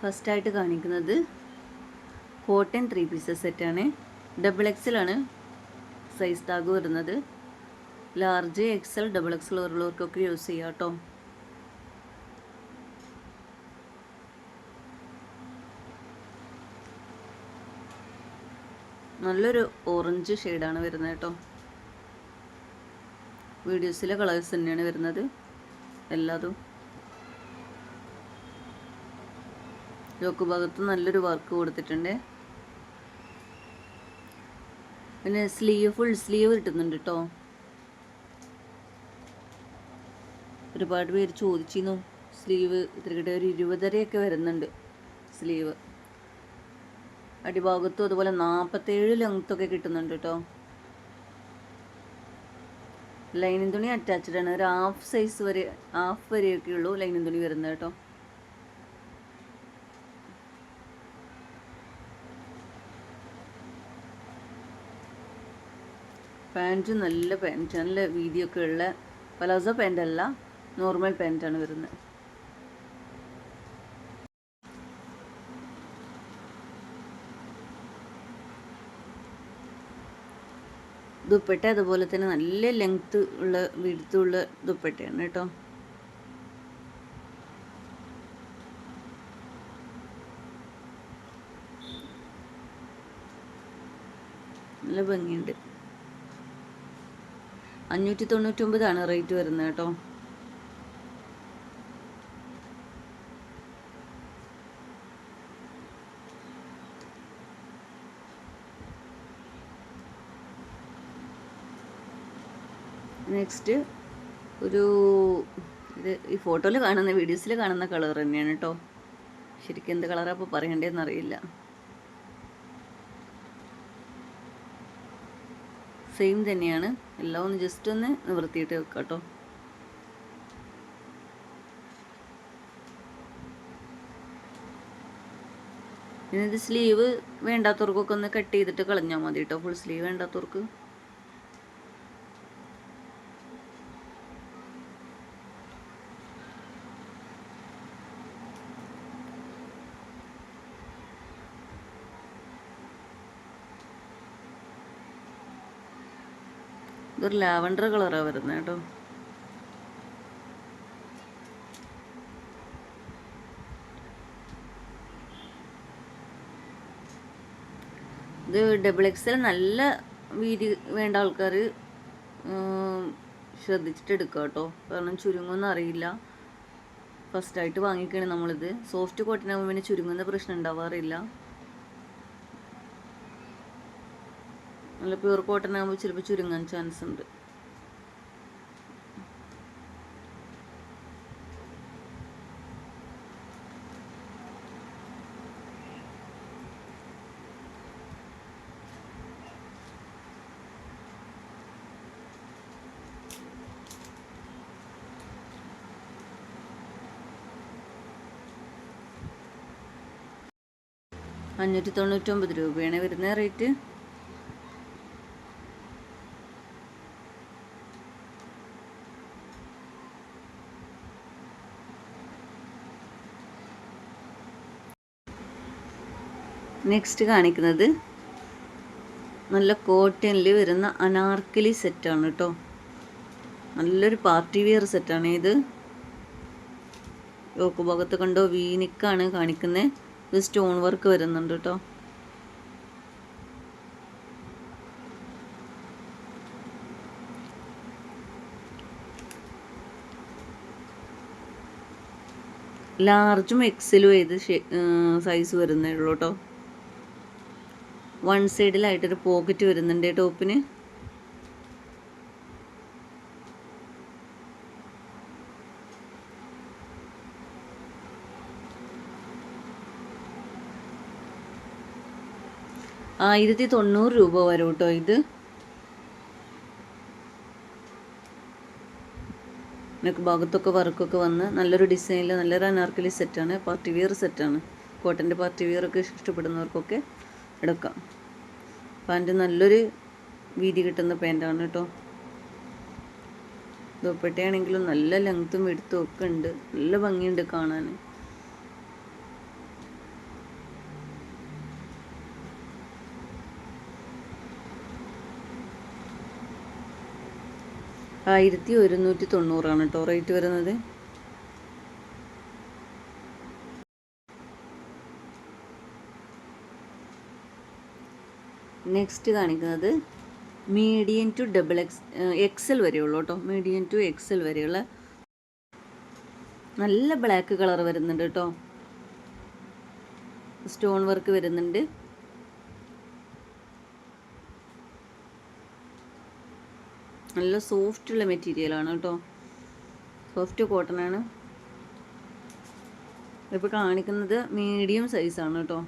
ഫസ്റ്റായിട്ട് കാണിക്കുന്നത് cotton 3 pieces സെറ്റാണ്. XXL ആണ് സൈസ് ടാഗ് വരുന്നത്. ലാർജ് XL XXL ഉള്ളവർക്കൊക്കെ യൂസ് ചെയ്യാം കേട്ടോ. നല്ലൊരു ഓറഞ്ച് ഷെയ്ഡാണ് വരുന്നത് കേട്ടോ. വീഡിയോസിലെ കളേഴ്സ് തന്നെയാണ് വരുന്നത് എല്ലാതും. യോക്ക് ഭാഗത്ത് നല്ലൊരു വർക്ക് കൊടുത്തിട്ടുണ്ട്. പിന്നെ ഫുൾ സ്ലീവ് കിട്ടുന്നുണ്ട് കേട്ടോ. ഒരുപാട് പേര് ചോദിച്ചിരുന്നു സ്ലീവ് ഇത്തിരി ഒരു 20.5 വരുന്നുണ്ട് സ്ലീവ്. അടിഭാഗത്തും അതുപോലെ 47 ലെങ്ത്തൊക്കെ കിട്ടുന്നുണ്ട് കേട്ടോ. ലൈനിങ് തുണി അറ്റാച്ച്ഡ് ആണ്. ഒരു ഹാഫ് വരെയൊക്കെ ഉള്ളൂ ലൈനിങ് തുണി വരുന്നത് കേട്ടോ. പാൻറ്റ് നല്ല പാൻറ്റ്, നല്ല വീതിയൊക്കെ ഉള്ള പലാസോ പാൻ്റ് അല്ല, നോർമൽ പാൻറ്റാണ് വരുന്നത്. ദുപ്പട്ട അതുപോലെ തന്നെ നല്ല ലെങ്ത്ത് ഉള്ള വീടുത്തുള്ള ദുപ്പട്ടയാണ് കേട്ടോ. നല്ല ഭംഗിയുണ്ട്. 599 റേറ്റ് വരുന്നത് കേട്ടോ. നെക്സ്റ്റ് ഇത് ഈ ഫോട്ടോയിൽ കാണുന്ന വീഡിയോസിൽ കാണുന്ന കളർ തന്നെയാണ് കേട്ടോ. ശരിക്കും എന്ത് കളറാണ് അപ്പോൾ പറയേണ്ടതെന്ന് അറിയില്ല. സെയിം തന്നെയാണ്. എല്ലാം ഒന്ന് ജസ്റ്റ് ഒന്ന് നിവർത്തിയിട്ട് വെക്കാം കേട്ടോ. പിന്നെ ഇത് സ്ലീവ് വേണ്ടാത്തവർക്കൊക്കെ ഒന്ന് കട്ട് ചെയ്തിട്ട് കളഞ്ഞാൽ മതി കേട്ടോ. ഫുൾ സ്ലീവ് വേണ്ടാത്തവർക്ക്. ഇതൊരു ലാവൻഡർ കളറാണ് വരുന്നത് കേട്ടോ. ഇത് XXL നല്ല വീതി വേണ്ട ആൾക്കാർ ശ്രദ്ധിച്ചിട്ട് എടുക്കുക കേട്ടോ. കാരണം ചുരുങ്ങുമെന്ന് അറിയില്ല. ഫസ്റ്റായിട്ട് വാങ്ങിക്കണേ നമ്മളിത്. സോഫ്റ്റ് കോട്ടൺ ആകുമ്പോൾ പിന്നെ ചുരുങ്ങുന്ന പ്രശ്നം ഉണ്ടാവാറില്ല. നല്ല പ്യൂർ കോട്ടൺ ആകുമ്പോൾ ചിലപ്പോൾ ചുരുങ്ങാൻ ചാൻസ് ഉണ്ട്. ₹599 വരുന്ന റേറ്റ്. നെക്സ്റ്റ് കാണിക്കുന്നത് നല്ല കോട്ടണിൽ വരുന്ന അനാർക്കലി സെറ്റാണ് കേട്ടോ. നല്ലൊരു പാർട്ടി വെയർ സെറ്റാണ് ഇത്. യോക്ക് ഭാഗത്ത് കണ്ടോ വീനിക്കാണ് കാണിക്കുന്നത്. ഇത് സ്റ്റോൺ വർക്ക് വരുന്നുണ്ട് കേട്ടോ. ലാർജും XLും ഏത് സൈസ് വരുന്നേ ഉള്ളൂ കേട്ടോ. വൺ സൈഡിലായിട്ടൊരു പോക്കറ്റ് വരുന്നുണ്ട് ടോപ്പിന്. ₹1090 വരും കേട്ടോ ഇത്. നെക്ക് ഭാഗത്തൊക്കെ വർക്കൊക്കെ വന്ന് നല്ലൊരു ഡിസൈനിൽ നല്ലൊരു അനാർക്കലി സെറ്റാണ്. പാർട്ടി വെയർ സെറ്റാണ്. കോട്ടൻ്റെ പാർട്ടി വെയർ ഒക്കെ ഇഷ്ടപ്പെടുന്നവർക്കൊക്കെ എടുക്കാം. പാൻറ്റ് നല്ലൊരു വീതി കിട്ടുന്ന പാൻറ്റാണ് കേട്ടോ. ദുപ്പട്ടയാണെങ്കിലും നല്ല ലെങ്ത്തും എടുത്തും ഒക്കെ ഉണ്ട്. നല്ല ഭംഗിയുണ്ട് കാണാൻ. 1190 കേട്ടോ റേറ്റ് വരുന്നത്. നെക്സ്റ്റ് കാണിക്കുന്നത് മീഡിയം ടു എക്സൽ വരെയുള്ളൂ കേട്ടോ. മീഡിയം ടു എക്സൽ വരെയുള്ള നല്ല ബ്ലാക്ക് കളർ വരുന്നുണ്ട് കേട്ടോ. സ്റ്റോൺ വർക്ക് വരുന്നുണ്ട്. നല്ല സോഫ്റ്റുള്ള മെറ്റീരിയലാണ് കേട്ടോ. സോഫ്റ്റ് കോട്ടൺ ആണ്. ഇപ്പോൾ കാണിക്കുന്നത് മീഡിയം സൈസാണ് കേട്ടോ.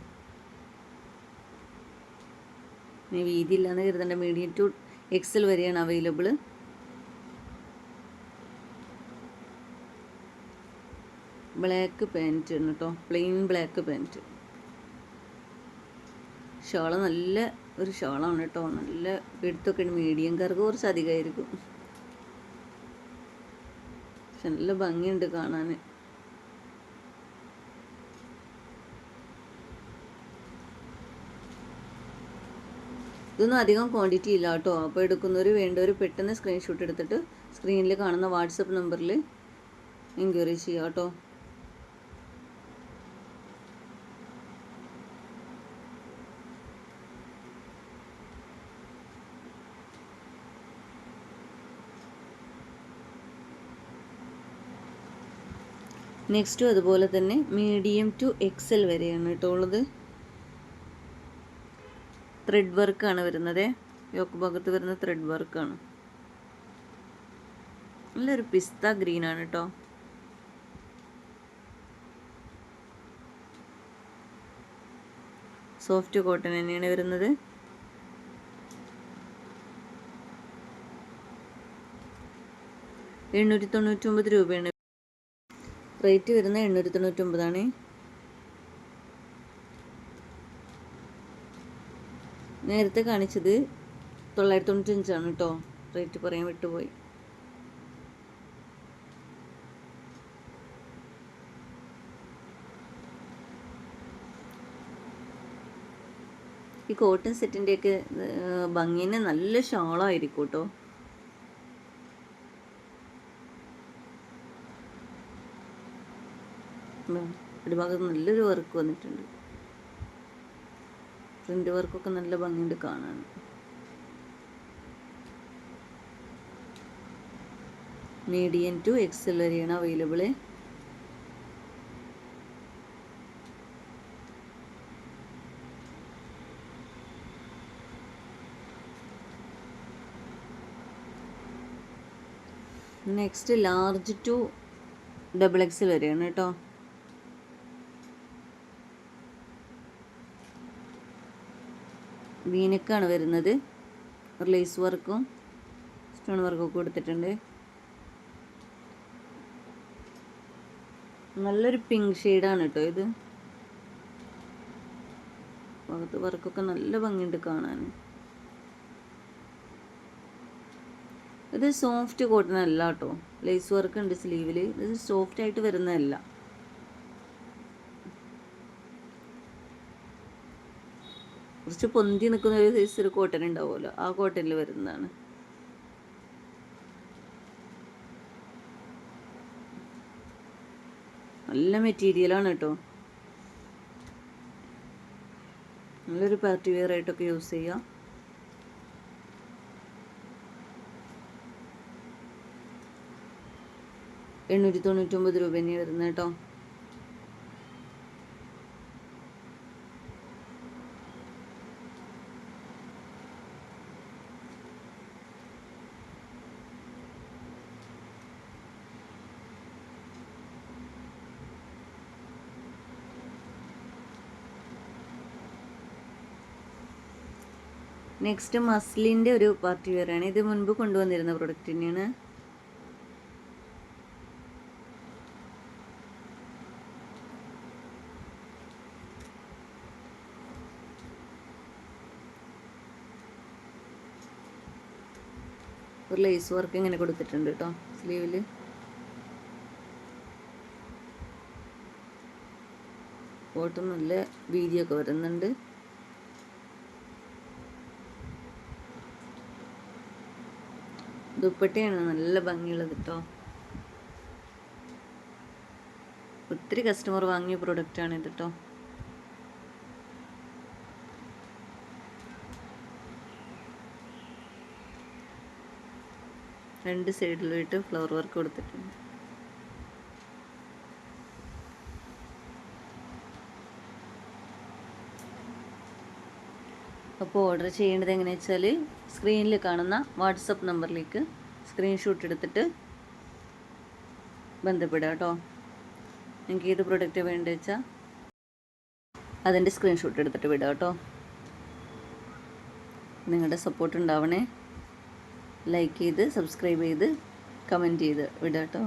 ഇനി വീതി ഇല്ലാന്ന് കരുതണ്ട, മീഡിയം ടു എക്സൽ വരെയാണ് അവൈലബിൾ. ബ്ലാക്ക് പാൻറ്റ് ആണ് കേട്ടോ, പ്ലെയിൻ ബ്ലാക്ക് പാൻറ്റ്. ഷാള് നല്ല ഒരു ഷാളാണ് കേട്ടോ. നല്ല എടുത്തൊക്കെ മീഡിയംകാർക്ക് കുറച്ച് അധികമായിരിക്കും, പക്ഷെ നല്ല ഭംഗിയുണ്ട് കാണാൻ. ഇതൊന്നും അധികം ക്വാണ്ടിറ്റി ഇല്ല കേട്ടോ. അപ്പോൾ എടുക്കുന്നവർ വേണ്ടവർ പെട്ടെന്ന് സ്ക്രീൻഷോട്ട് എടുത്തിട്ട് സ്ക്രീനിൽ കാണുന്ന വാട്സപ്പ് നമ്പറിൽ എൻക്വയറി ചെയ്യാം കേട്ടോ. നെക്സ്റ്റും അതുപോലെ തന്നെ മീഡിയം ടു എക്സൽ വരെയാണ് കേട്ടോ ഉള്ളത്. ത്രെഡ് വർക്കാണ് വരുന്നത്. യോക്ക് ഭാഗത്ത് വരുന്ന ത്രെഡ് വർക്കാണ്. നല്ലൊരു പിസ്ത ഗ്രീനാണ് കേട്ടോ. സോഫ്റ്റ് കോട്ടൺ തന്നെയാണ് വരുന്നത്. രൂപയാണ് റേറ്റ് വരുന്നത്. 899 നേരത്തെ കാണിച്ചത് 995 കേട്ടോ. റേറ്റ് പറയാൻ വിട്ടുപോയി. ഈ കോട്ടൺ സെറ്റിൻ്റെയൊക്കെ ഭംഗിന് നല്ല ഷാളായിരിക്കും കേട്ടോ. അടിഭാഗത്ത് നല്ലൊരു വർക്ക് വന്നിട്ടുണ്ട്. പ്രിൻ്റ് വർക്കൊക്കെ നല്ല ഭംഗിയുണ്ട് കാണാൻ. മീഡിയം ടു എക്സൽ വരെയാണ് available. Next large to XXL വരെയാണ് കേട്ടോ. വീനക്കാണ് വരുന്നത്. ലേസ് വർക്കും സ്റ്റോൺ വർക്കും കൊടുത്തിട്ടുണ്ട്. നല്ലൊരു പിങ്ക് ഷെയ്ഡാണ് കേട്ടോ ഇത്. ഭാഗത്ത് വർക്കൊക്കെ നല്ല ഭംഗിയുണ്ട് കാണാൻ. ഇത് സോഫ്റ്റ് കോട്ടൺ അല്ല കേട്ടോ. ലേസ് വർക്ക് ഉണ്ട് സ്ലീവിൽ. ഇത് സോഫ്റ്റ് ആയിട്ട് വരുന്നതല്ല. കുറച്ച് പൊന്തി നിൽക്കുന്ന ഒരു സൈസ് ഒരു കോട്ടൺ ഉണ്ടാവുമല്ലോ, ആ കോട്ടണിൽ വരുന്നതാണ്. നല്ല മെറ്റീരിയലാണ് കേട്ടോ. നല്ലൊരു പാർട്ടി വെയർ ആയിട്ടൊക്കെ യൂസ് ചെയ്യാം. രൂപ തന്നെയാണ് വരുന്നത് കേട്ടോ. നെക്സ്റ്റ് മസ്ലിൻ്റെ ഒരു പാർട്ടി വെയർ ആണ്. ഇത് മുൻപ് കൊണ്ടുവന്നിരുന്ന പ്രൊഡക്റ്റ് തന്നെയാണ്. ഒരു ലേസ് വർക്ക് ഇങ്ങനെ കൊടുത്തിട്ടുണ്ട് കേട്ടോ സ്ലീവിൽ. കോട്ടൺ നല്ല വീതിയൊക്കെ വരുന്നുണ്ട്. ദുപ്പട്ടയാണ് നല്ല ഭംഗിയുള്ളത് കേട്ടോ. ഒത്തിരി കസ്റ്റമർ വാങ്ങിയ പ്രൊഡക്റ്റാണ് ഇത് കേട്ടോ. രണ്ട് സൈഡിലായിട്ട് ഫ്ലവർ വർക്ക് കൊടുത്തിട്ടുണ്ട്. അപ്പോൾ ഓർഡർ ചെയ്യേണ്ടത് എങ്ങനെയാണെന്ന് വെച്ചാൽ സ്ക്രീനിൽ കാണുന്ന വാട്സപ്പ് നമ്പറിലേക്ക് സ്ക്രീൻഷോട്ട് എടുത്തിട്ട് ബന്ധപ്പെടുക കേട്ടോ. നിങ്ങൾക്ക് ഏത് പ്രൊഡക്റ്റ് വേണ്ടത് വെച്ചാൽ അതിൻ്റെ സ്ക്രീൻഷോട്ട് എടുത്തിട്ട് വിടുക കേട്ടോ. നിങ്ങളുടെ സപ്പോർട്ട് ഉണ്ടാവണേ. ലൈക്ക് ചെയ്ത് സബ്സ്ക്രൈബ് ചെയ്ത് കമൻറ്റ് ചെയ്ത് വിടുക കേട്ടോ.